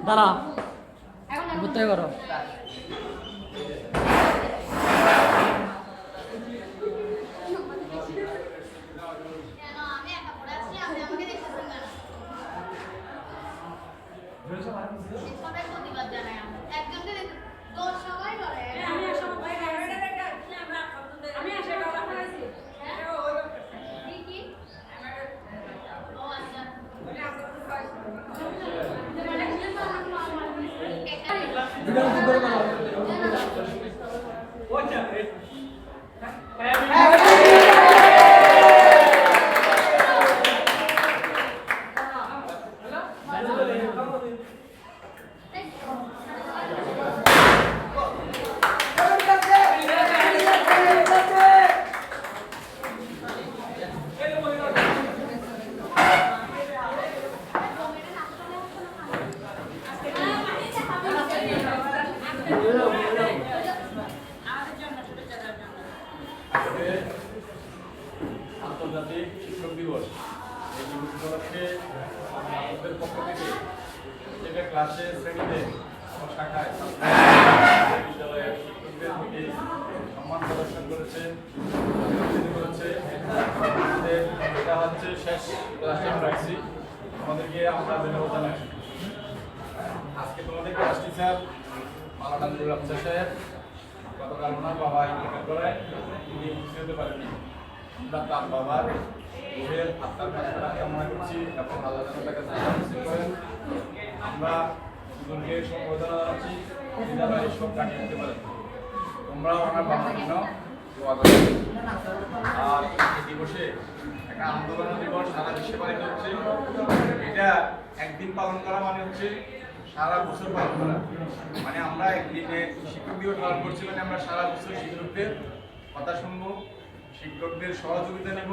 দাঁড়া বুঝতে করো আন্তর্জাতিক শিক্ষক দিবস এই দিবস উপলক্ষে আমাদের পক্ষ থেকে প্রত্যেকটা ক্লাসে শ্রেণীতে শাখায় বিদ্যালয়ের শিক্ষকদের থেকে সম্মান প্রদর্শন করেছে এটা হচ্ছে শেষ ক্লাসে রাখছি আমাদেরকে আমরা ধন্যবাদ জানাই। আজকে তোমাদের ক্লাস টিচার মাওলানা নুরুল আফজাল সাহেব গতকাল ওনার বাবা ইন্তেকাল করায় তিনি বুঝতে হতে পারেননি। আমরা তার বাবার রুহের আত্মার কাছটা কামনা করছি এবং আল্লাহ তাআলার কাছে করেন আমরা দুজনকে সম্বোধনা জানাচ্ছি যারা এইসব কাটিয়ে দিতে পারেন। তোমরা ওনার বাবার জন্য দোয়া করো। আর এই দিবসে একটা আন্দোলন দিবস সারা বিশ্বে পালিত হচ্ছে। এটা একদিন পালন করা মানে হচ্ছে সারা বছর পালন করা। মানে আমরা একদিনে শিক্ষক দিবস পালন করছি মানে আমরা সারা বছর শিক্ষকদের কথা শুনবো, শিক্ষকদের সহযোগিতা নেব,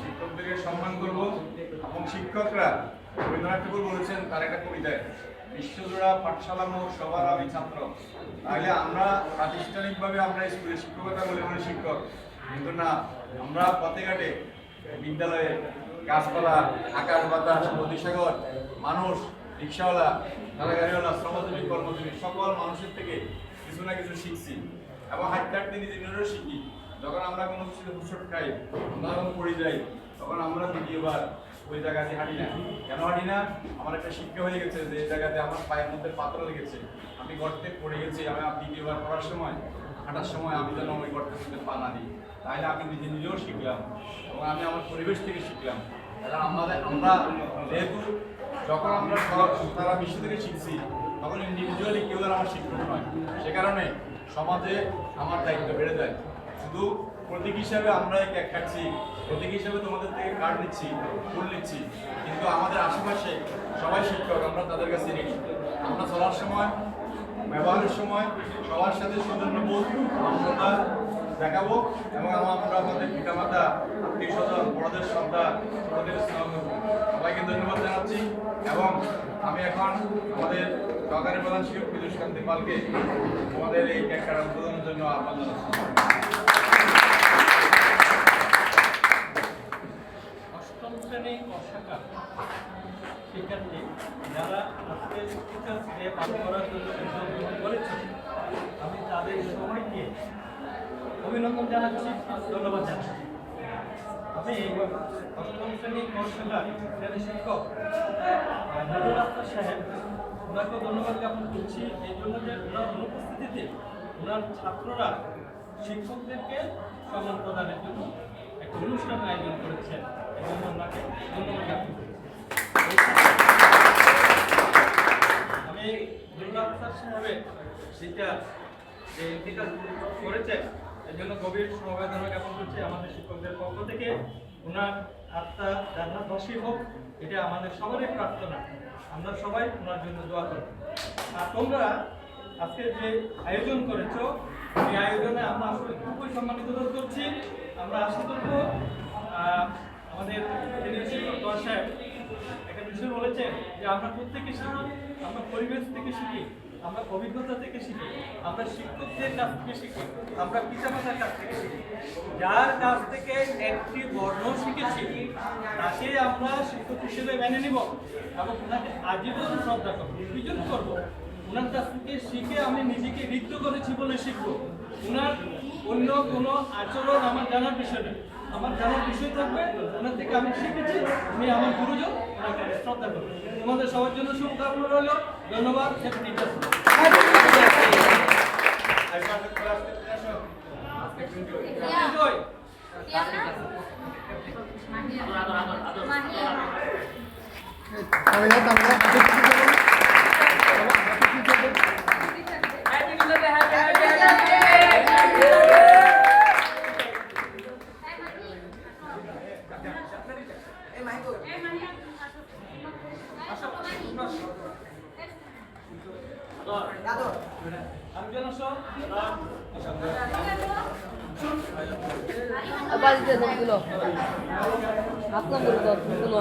শিক্ষকদেরকে সম্মান করব এবং শিক্ষকরা রবীন্দ্রনাথ ঠাকুর বলেছেন তার একটা কবিতায় বিশ্বজোড়া পাঠশালা মোর সবার আমি ছাত্র। তাহলে আমরা প্রাতিষ্ঠানিকভাবে আমরা স্কুলে শিক্ষকতা বলে মনে শিক্ষক, কিন্তু না, আমরা পথে ঘাটে বিদ্যালয়ে গাছপালা, আকাশ বাতাস, নদীসাগর, মানুষ, রিক্সাওয়ালা, ঠেলাগাড়িওয়ালা, শ্রমজীবী, কর্মজীবী সকল মানুষের থেকে কিছু না কিছু শিখছি এবং হাঁটতে হাঁটতে নিজেদেরও শিখি। যখন আমরা কোনো কিছু হুসট খাই, আমরা যখন পড়ে যাই, তখন আমরা দ্বিতীয়বার ওই জায়গাতে হাঁটি না। কেন হাঁটি না? আমার একটা শিক্ষা হয়ে গেছে যে এই জায়গাতে আমার পায়ের মধ্যে পাথর লেগেছে, আমি গর্তে পড়ে গেছি, আমি দ্বিতীয়বার পড়ার সময় হাঁটার সময় আমি যেন ওই গর্তের মধ্যে পা না দিই। তাহলে আমি নিজেও শিখলাম এবং আমি আমার পরিবেশ থেকে শিখলাম। এখন আমরা যেহেতু যখন আমরা সারা বিশ্ব থেকে শিখছি তখন ইন্ডিভিজুয়ালি কেউ আর আমার শিক্ষক নয়, সে কারণে সমাজে আমার দায়িত্ব বেড়ে যায়। শুধু প্রতীক হিসাবে আমরা কেক খাচ্ছি, প্রতীক হিসাবে তোমাদের থেকে কার্ড নিচ্ছি, ফুল নিচ্ছি, কিন্তু আমাদের আশেপাশে সবাই শিক্ষক, আমরা তাদের কাছে ঋণী। আমরা চলার সময়, ব্যবহারের সময় সবার সাথে সৌজন্যবোধ, নম্রতা দেখাবো এবং আমরা আমাদের পিতামাতা, আত্মীয় স্বজন, বড়দের শ্রদ্ধা, ছোটদের স্নেহ সবাইকে ধন্যবাদ জানাচ্ছি। এবং আমি এখন আমাদের সহকারী প্রধান শিক্ষক পীযূষ কান্তি পালকে আমাদের এই কেক কাটার উদ্বোধনের জন্য আহ্বান জানাচ্ছি। অষ্টম শ্রেণী শাখা শিক্ষার্থী যারা আজকে টিচার্স ডে পালন করার জন্য অংশগ্রহণ করেছে, আমি তাদের সবাইকে অভিনন্দন জানাচ্ছি, ধন্যবাদ জানাচ্ছি। আমি অষ্টম শ্রেণী শাখার শ্রেণী শিক্ষক নুরুল আফজাল সাহেব, ওনাকে ধন্যবাদ জ্ঞাপন করছি এই জন্য যে ওনার অনুপস্থিতিতে ওনার ছাত্ররা শিক্ষকদেরকে সম্মান প্রদানের জন্য একটা অনুষ্ঠান আয়োজন করেছেন এবং ওনাকে ধন্যবাদ জ্ঞাপন করছি। আমি নুরুল আফজাল সাহেবের যেটা যে ইন্তেকাল করেছেন এর জন্য গভীর সমবেদনা জ্ঞাপন করছি আমাদের শিক্ষকদের পক্ষ থেকে। ওনার আত্মা জান্নাতবাসী হোক, এটা আমাদের সবারই প্রার্থনা। আমরা সবাই ওনার জন্য দোয়া করব। আর তোমরা আজকে যে আয়োজন করেছো, এই আয়োজনে আমরা আসলে খুবই সম্মানিত বোধ করছি। আমরা আশা করব আমাদের শিক্ষক সাহেব একটা বিষয় বলেছেন যে আমরা প্রত্যেকে শিখি, আমরা পরিবেশ থেকে শিখি, আমরা অভিজ্ঞতা থেকে শিখি, আমরা শিক্ষকদের কাছ থেকে শিখি, আমরা পিতামাতার কাছ থেকে শিখি। যার কাছ থেকে একটি বর্ণ শিখেছি তাকে আমরা শিক্ষক হিসেবে মেনে নিব এবং ওনাকে আজীবন শ্রদ্ধা করবো। কি জন্য করবো? ওনার কাছ থেকে শিখে আমি নিজেকে ঋদ্ধ করেছি বলে শিখবো। ওনার অন্য কোনো আচরণ আমার জানার বিষয় নেই, আমার জানার বিষয় থাকবে ওনার থেকে আমি শিখেছি, আমি আমার গুরুজন, ওনাকে আমি শ্রদ্ধা করবো। তোমাদের সবার জন্য শুভকামনা রইল। ধন্যবাদ। আমি যেন সব বাড়িতে গুলো আপনার গুলো